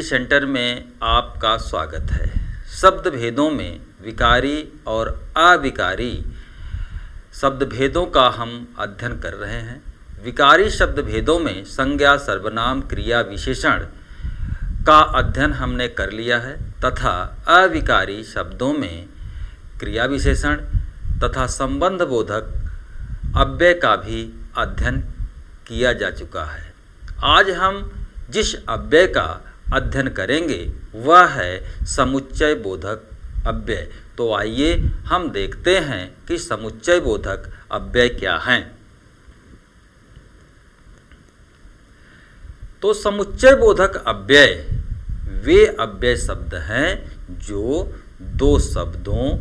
Centre में आपका स्वागत है। शब्द भेदों में विकारी और अविकारी शब्द भेदों का हम अध्ययन कर रहे हैं। विकारी शब्द भेदों में संज्ञा, सर्वनाम, क्रिया, विशेषण का अध्ययन हमने कर लिया है तथा अविकारी शब्दों में क्रिया विशेषण तथा संबंध बोधक अव्यय का भी अध्ययन किया जा चुका है। आज हम जिस अव्यय का अध्ययन करेंगे वह है समुच्चय बोधक अव्यय। तो आइए हम देखते हैं कि समुच्चय बोधक अव्यय क्या हैं। तो समुच्चय बोधक अव्यय वे अव्यय शब्द हैं जो दो शब्दों,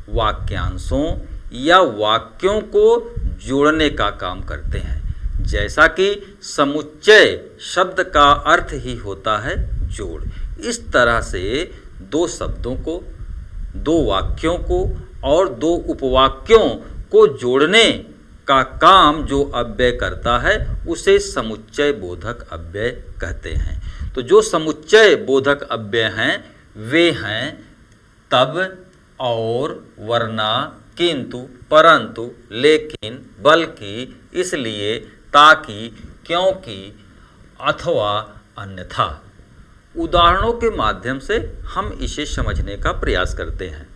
वाक्यांशों या वाक्यों को जोड़ने का काम करते हैं। जैसा कि समुच्चय शब्द का अर्थ ही होता है जोड़, इस तरह से दो शब्दों को, दो वाक्यों को और दो उपवाक्यों को जोड़ने का काम जो अव्यय करता है उसे समुच्चय बोधक अव्यय कहते हैं। तो जो समुच्चय बोधक अव्यय हैं वे हैं तब, और, वरना, किंतु, परंतु, लेकिन, बल्कि, इसलिए, ताकि, क्योंकि अथवा अन्यथा। उदाहरणों के माध्यम से हम इसे समझने का प्रयास करते हैं।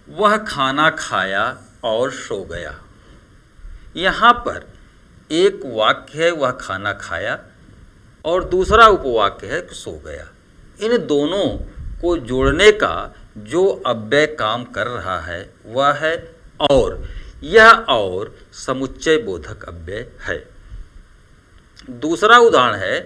वह खाना खाया और सो गया। यहाँ पर एक वाक्य है वह खाना खाया और दूसरा उपवाक्य है सो गया। इन दोनों को जोड़ने का जो अव्यय काम कर रहा है वह है और। यह और समुच्चय बोधक अव्यय है। दूसरा उदाहरण है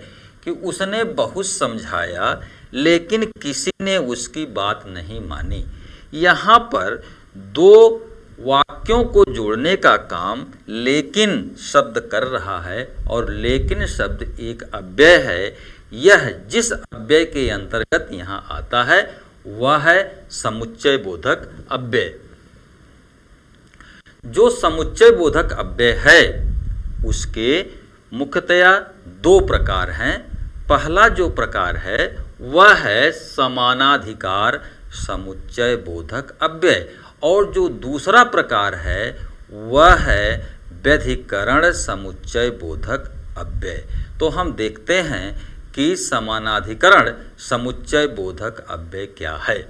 कि उसने बहुत समझाया लेकिन किसी ने उसकी बात नहीं मानी। यहाँ पर दो वाक्यों को जोड़ने का काम लेकिन शब्द कर रहा है और लेकिन शब्द एक अव्यय है। यह जिस अव्यय के अंतर्गत यहाँ आता है वह है समुच्चय बोधक अव्यय। जो समुच्चय बोधक अव्यय है उसके मुख्यतया दो प्रकार हैं। पहला जो प्रकार है वह है समानाधिकार समुच्चय बोधक अव्यय और जो दूसरा प्रकार है वह है व्यधिकरण समुच्चय बोधक अव्यय। तो हम देखते हैं कि समानाधिकरण समुच्चय बोधक अव्यय क्या है।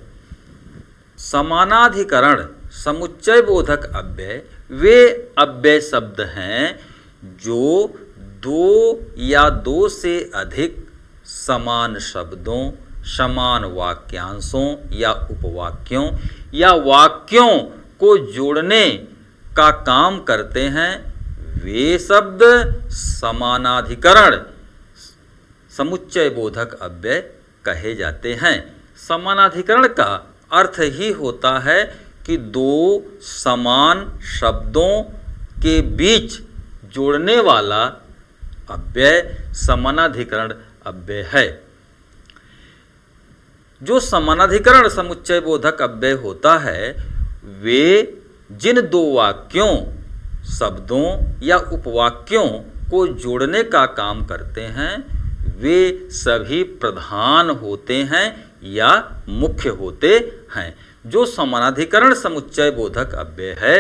समानाधिकरण समुच्चय बोधक अव्यय वे अव्यय शब्द हैं जो दो या दो से अधिक समान शब्दों, समान वाक्यांशों या उपवाक्यों या वाक्यों को जोड़ने का काम करते हैं। वे शब्द समानाधिकरण समुच्चय बोधक अव्यय कहे जाते हैं। समानाधिकरण का अर्थ ही होता है कि दो समान शब्दों के बीच जोड़ने वाला अव्यय समानाधिकरण अव्यय है। जो समानाधिकरण समुच्चय बोधक अव्यय होता है वे जिन दो वाक्यों, शब्दों या उपवाक्यों को जोड़ने का काम करते हैं वे सभी प्रधान होते हैं या मुख्य होते हैं। जो समानाधिकरण समुच्चय बोधक अव्यय है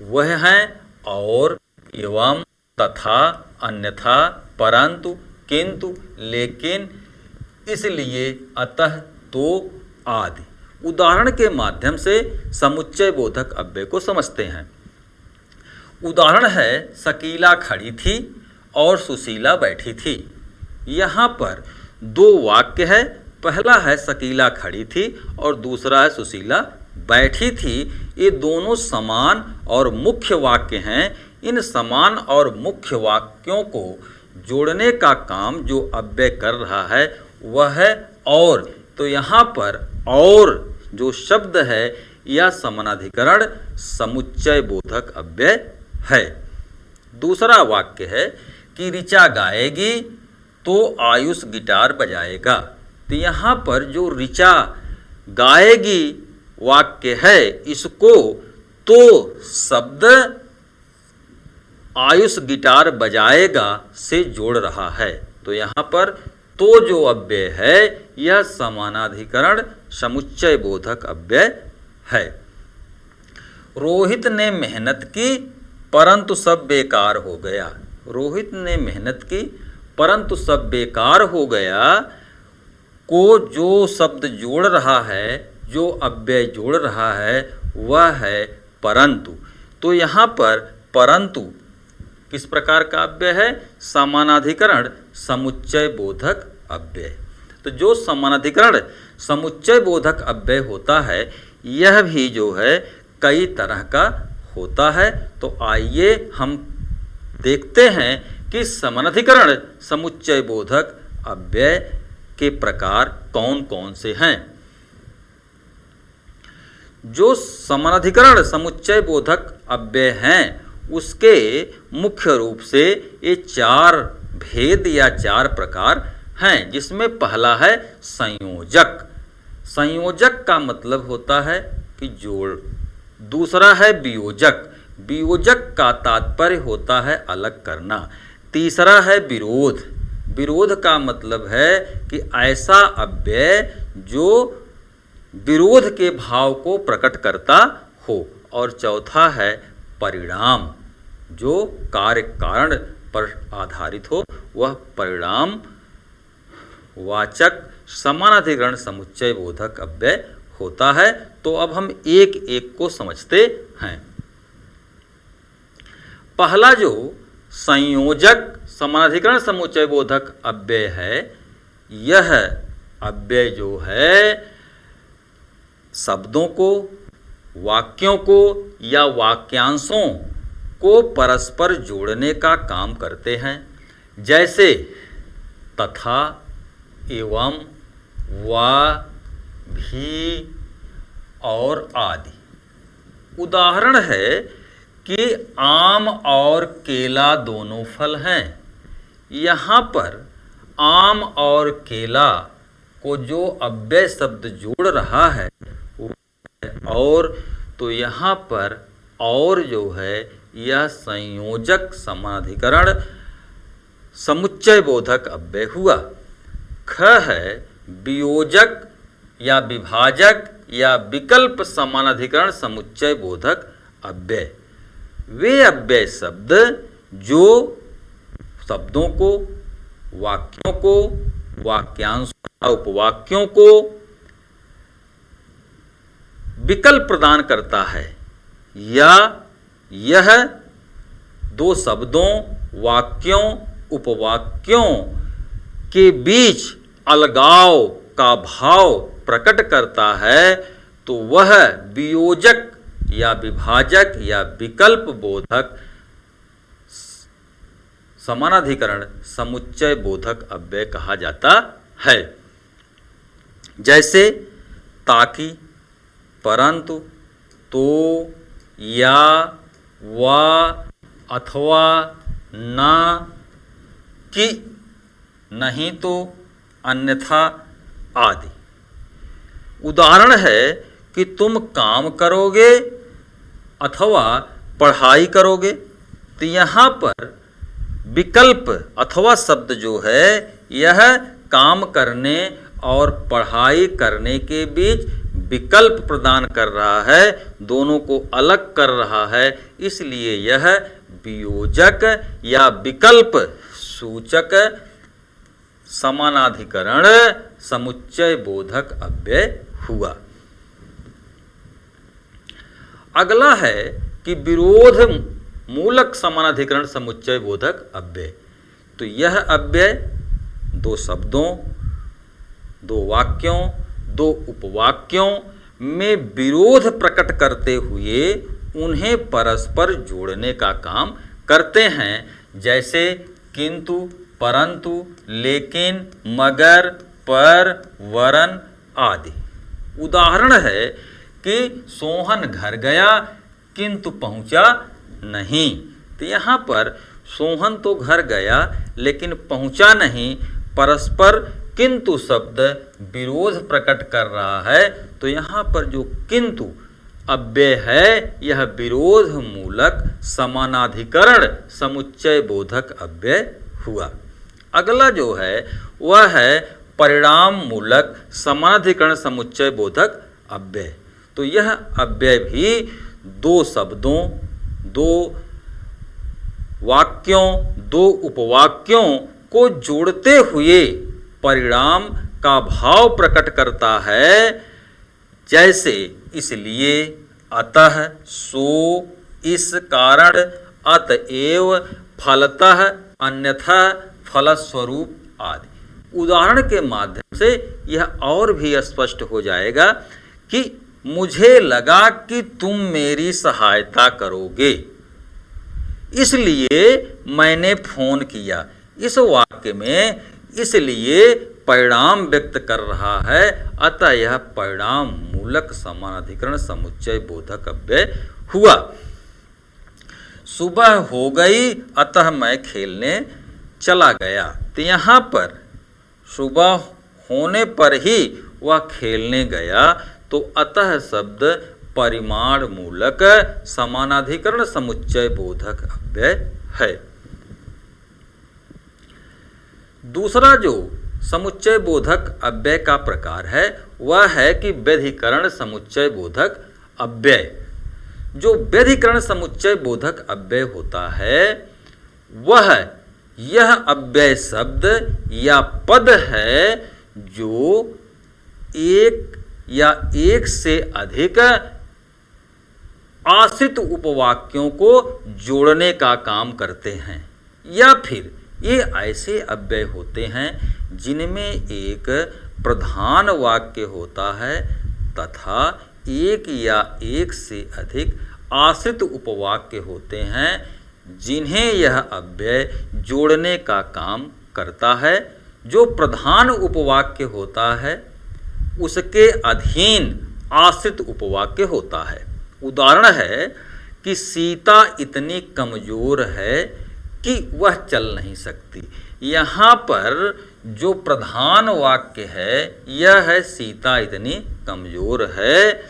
वह हैं और, एवं, तथा, अन्यथा, परंतु, किंतु, लेकिन, इसलिए, अतः, तो आदि। उदाहरण के माध्यम से समुच्चय बोधक अव्यय को समझते हैं। उदाहरण है शकीला खड़ी थी और सुशीला बैठी थी। यहाँ पर दो वाक्य है। पहला है शकीला खड़ी थी और दूसरा है सुशीला बैठी थी। ये दोनों समान और मुख्य वाक्य हैं। इन समान और मुख्य वाक्यों को जोड़ने का काम जो अव्यय कर रहा है वह है और। तो यहाँ पर और जो शब्द है यह समानाधिकरण समुच्चय बोधक अव्यय है। दूसरा वाक्य है कि ऋचा गाएगी तो आयुष गिटार बजाएगा। तो यहाँ पर जो ऋचा गाएगी वाक्य है इसको तो शब्द आयुष गिटार बजाएगा से जोड़ रहा है। तो यहाँ पर तो जो अव्यय है यह समानाधिकरण समुच्चय बोधक अव्यय है। रोहित ने मेहनत की परंतु सब बेकार हो गया। रोहित ने मेहनत की परंतु सब बेकार हो गया को जो शब्द जोड़ रहा है, जो अव्यय जोड़ रहा है वह है परंतु। तो यहाँ पर परंतु किस प्रकार का अव्यय है? समानाधिकरण समुच्चय बोधक अव्यय। तो जो समानाधिकरण समुच्चय बोधक अव्यय होता है यह भी जो है कई तरह का होता है। तो आइए हम देखते हैं कि समानाधिकरण समुच्चय बोधक अव्यय के प्रकार कौन कौन से हैं। जो समानाधिकरण समुच्चय बोधक अव्यय हैं उसके मुख्य रूप से ये 4 भेद या 4 प्रकार हैं, जिसमें पहला है संयोजक। संयोजक का मतलब होता है कि जोड़। दूसरा है वियोजक। वियोजक का तात्पर्य होता है अलग करना। तीसरा है विरोध। विरोध का मतलब है कि ऐसा अव्यय जो विरोध के भाव को प्रकट करता हो। और चौथा है परिणाम, जो कार्य कारण पर आधारित हो, वह परिणाम वाचक समानाधिकरण समुच्चय बोधक अव्यय होता है। तो अब हम एक एक को समझते हैं। पहला जो संयोजक समानाधिकरण समुच्चय बोधक अव्यय है, यह अव्यय जो है शब्दों को, वाक्यों को या वाक्यांशों को परस्पर जोड़ने का काम करते हैं। जैसे तथा, एवं, व, भी और आदि। उदाहरण है कि आम और केला दोनों फल हैं। यहाँ पर आम और केला को जो अव्यय शब्द जोड़ रहा है और, तो यहाँ पर और जो है यह संयोजक समानाधिकरण समुच्चय बोधक अव्यय हुआ। ख है वियोजक या विभाजक या विकल्प समानाधिकरण समुच्चय बोधक अव्यय। वे अव्यय शब्द जो शब्दों को, वाक्यों को, वाक्यांशों, उपवाक्यों को विकल्प प्रदान करता है, या यह दो शब्दों, वाक्यों, उपवाक्यों के बीच अलगाव का भाव प्रकट करता है, तो वह वियोजक या विभाजक या विकल्प बोधक समानाधिकरण समुच्चय बोधक अव्यय कहा जाता है। जैसे ताकि, परंतु, तो, या, व, अथवा, ना, कि, नहीं तो, अन्यथा आदि। उदाहरण है कि तुम काम करोगे अथवा पढ़ाई करोगे। तो यहाँ पर विकल्प अथवा शब्द जो है यह काम करने और पढ़ाई करने के बीच विकल्प प्रदान कर रहा है, दोनों को अलग कर रहा है, इसलिए यह वियोजक या विकल्प सूचक समानाधिकरण समुच्चय बोधक अव्यय हुआ। अगला है कि विरोध मूलक समानाधिकरण समुच्चय बोधक अव्यय। तो यह अव्यय दो शब्दों, दो वाक्यों, दो उपवाक्यों में विरोध प्रकट करते हुए उन्हें परस्पर जोड़ने का काम करते हैं। जैसे किंतु, परंतु, लेकिन, मगर, पर, वरन आदि। उदाहरण है कि सोहन घर गया किंतु पहुंचा नहीं। तो यहाँ पर सोहन तो घर गया लेकिन पहुंचा नहीं, परस्पर किंतु शब्द विरोध प्रकट कर रहा है। तो यहाँ पर जो किंतु अव्यय है यह विरोध मूलक समानाधिकरण समुच्चय बोधक अव्यय हुआ। अगला जो है वह है परिणाम मूलक समानाधिकरण समुच्चय बोधक अव्यय। तो यह अव्यय भी दो शब्दों, दो वाक्यों, दो उपवाक्यों को जोड़ते हुए परिणाम का भाव प्रकट करता है, जैसे इसलिए, अतः, सो, इस कारण, अतएव, फलतः, अन्यथा, फलस्वरूप आदि। उदाहरण के माध्यम से यह और भी स्पष्ट हो जाएगा कि मुझे लगा कि तुम मेरी सहायता करोगे, इसलिए मैंने फोन किया। इस वाक्य में इसलिए परिणाम व्यक्त कर रहा है, अतः यह परिणाम मूलक समानाधिकरण समुच्चय बोधक अव्यय हुआ। सुबह हो गई अतः मैं खेलने चला गया। तो यहाँ पर सुबह होने पर ही वह खेलने गया, तो अतः शब्द परिमाण मूलक समानाधिकरण समुच्चय बोधक अव्यय है। दूसरा जो समुच्चय बोधक अव्यय का प्रकार है वह है कि व्यधिकरण समुच्चय बोधक अव्यय। जो व्यधिकरण समुच्चय बोधक अव्यय होता है वह यह अव्यय शब्द या पद है जो एक या एक से अधिक आश्रित उपवाक्यों को जोड़ने का काम करते हैं, या फिर ये ऐसे अव्यय होते हैं जिनमें एक प्रधान वाक्य होता है तथा एक या एक से अधिक आश्रित उपवाक्य होते हैं जिन्हें यह अव्यय जोड़ने का काम करता है। जो प्रधान उपवाक्य होता है उसके अधीन आश्रित उपवाक्य होता है। उदाहरण है कि सीता इतनी कमज़ोर है कि वह चल नहीं सकती। यहाँ पर जो प्रधान वाक्य है यह है सीता इतनी कमज़ोर है,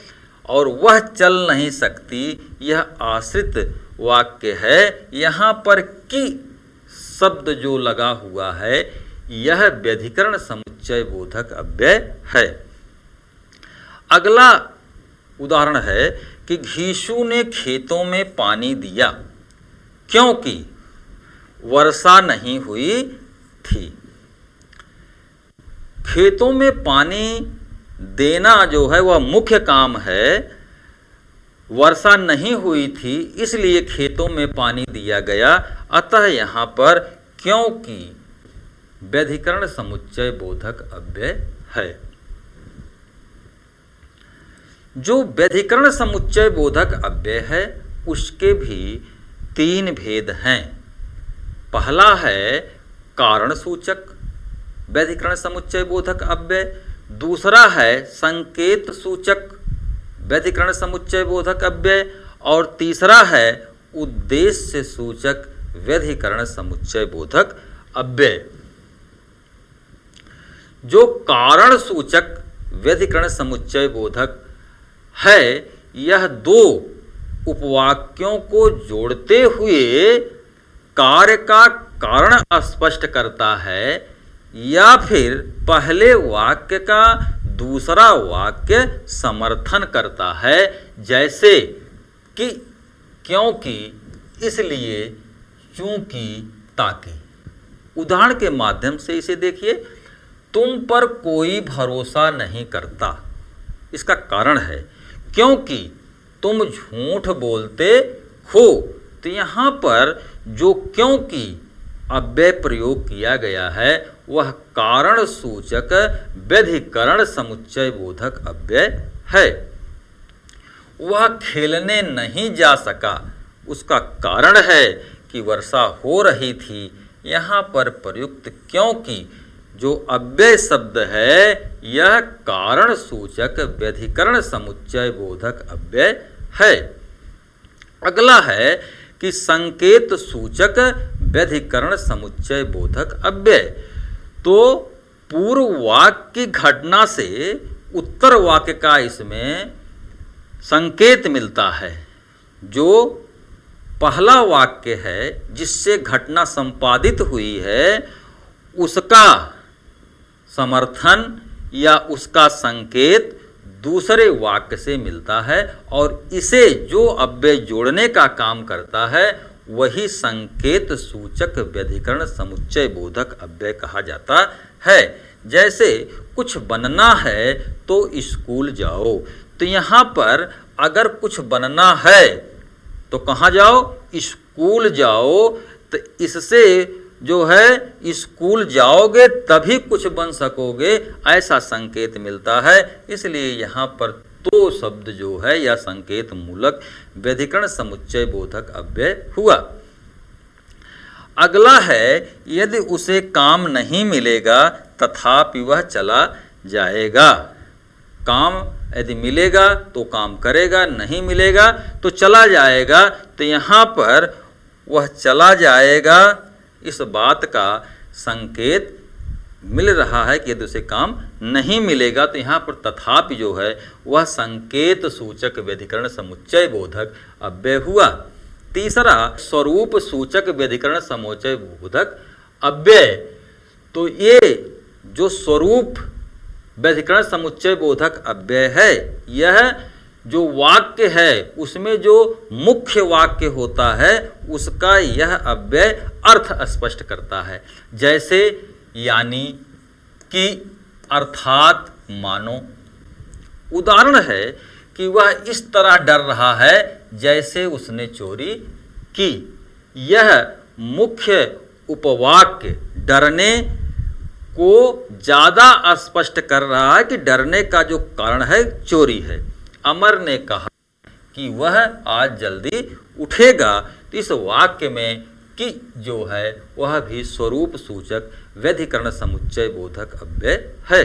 और वह चल नहीं सकती यह आश्रित वाक्य है। यहाँ पर कि शब्द जो लगा हुआ है यह व्यधिकरण समुच्चय बोधक अव्यय है। अगला उदाहरण है कि घीसू ने खेतों में पानी दिया क्योंकि वर्षा नहीं हुई थी। खेतों में पानी देना जो है वह मुख्य काम है। वर्षा नहीं हुई थी इसलिए खेतों में पानी दिया गया, अतः यहाँ पर क्योंकि व्यधिकरण समुच्चय बोधक अव्यय है। जो व्यधिकरण समुच्चय बोधक अव्यय है उसके भी तीन भेद हैं। पहला है कारण सूचक व्यधिकरण समुच्चय बोधक अव्यय, दूसरा है संकेत सूचक व्यधिकरण समुच्चय बोधक अव्यय, और तीसरा है उद्देश्य सूचक व्यधिकरण समुच्चय बोधक अव्यय। जो कारण सूचक व्यधिकरण समुच्चय बोधक है यह दो उपवाक्यों को जोड़ते हुए कार्य का कारण स्पष्ट करता है, या फिर पहले वाक्य का दूसरा वाक्य समर्थन करता है, जैसे कि क्योंकि, इसलिए, चूंकि, ताकि। उदाहरण के माध्यम से इसे देखिए। तुम पर कोई भरोसा नहीं करता, इसका कारण है क्योंकि तुम झूठ बोलते हो। तो यहाँ पर जो क्योंकि अव्यय प्रयोग किया गया है वह कारण सूचक व्यधिकरण समुच्चय बोधक अव्यय है। वह खेलने नहीं जा सका, उसका कारण है कि वर्षा हो रही थी। यहाँ पर प्रयुक्त क्योंकि जो अव्यय शब्द है यह कारण सूचक व्यधिकरण समुच्चय बोधक अव्यय है। अगला है कि संकेत सूचक व्यधिकरण समुच्चय बोधक अव्यय। तो पूर्व वाक्य की घटना से उत्तर वाक्य का इसमें संकेत मिलता है। जो पहला वाक्य है जिससे घटना संपादित हुई है उसका समर्थन या उसका संकेत दूसरे वाक्य से मिलता है और इसे जो अव्यय जोड़ने का काम करता है वही संकेत सूचक व्यधिकरण समुच्चय बोधक अव्यय कहा जाता है। जैसे कुछ बनना है तो स्कूल जाओ, तो यहाँ पर अगर कुछ बनना है तो कहाँ जाओ? स्कूल जाओ। तो इससे जो है स्कूल जाओगे तभी कुछ बन सकोगे, ऐसा संकेत मिलता है। इसलिए यहाँ पर तो शब्द जो है या संकेत मूलक व्यधिकरण समुच्चय बोधक अव्यय हुआ। अगला है यदि उसे काम नहीं मिलेगा तथापि वह चला जाएगा। काम यदि मिलेगा तो काम करेगा, नहीं मिलेगा तो चला जाएगा। तो यहाँ पर वह चला जाएगा, इस बात का संकेत मिल रहा है कि यदि उसे काम नहीं मिलेगा। तो यहाँ पर तथापि जो है वह संकेत सूचक व्यधिकरण समुच्चय बोधक अव्यय हुआ। तीसरा स्वरूप सूचक व्यधिकरण समुच्चय बोधक अव्यय। तो ये जो स्वरूप व्यधिकरण समुच्चय बोधक अव्यय है, यह जो वाक्य है उसमें जो मुख्य वाक्य होता है उसका यह अव्यय अर्थ स्पष्ट करता है। जैसे यानी कि, अर्थात, मानो। उदाहरण है कि वह इस तरह डर रहा है जैसे उसने चोरी की। यह मुख्य उपवाक्य डरने को ज़्यादा स्पष्ट कर रहा है कि डरने का जो कारण है चोरी है। अमर ने कहा कि वह आज जल्दी उठेगा। तो इस वाक्य में कि जो है वह भी स्वरूप सूचक व्यधिकरण समुच्चय बोधक अव्यय है।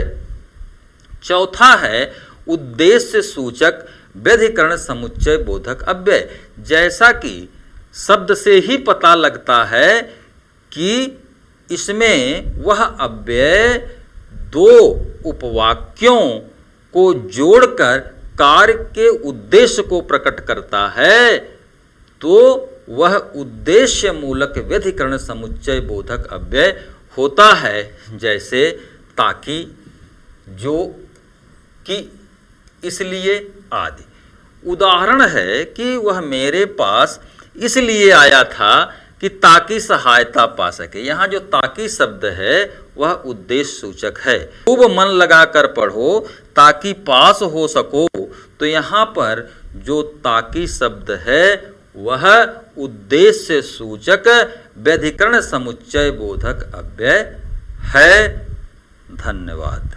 चौथा है उद्देश्य सूचक व्यधिकरण समुच्चय बोधक अव्यय। जैसा कि शब्द से ही पता लगता है कि इसमें वह अव्यय दो उपवाक्यों को जोड़कर कार्य के उद्देश्य को प्रकट करता है, तो वह उद्देश्य मूलक व्यधिकरण समुच्चय बोधक अव्यय होता है। जैसे ताकि, जो, कि, इसलिए आदि। उदाहरण है कि वह मेरे पास इसलिए आया था कि ताकि सहायता पा सके। यहाँ जो ताकि शब्द है वह उद्देश्य सूचक है। खूब मन लगाकर पढ़ो ताकि पास हो सको। तो यहाँ पर जो ताकि शब्द है वह उद्देश्य सूचक व्यधिकरण समुच्चय बोधक अव्यय है। धन्यवाद।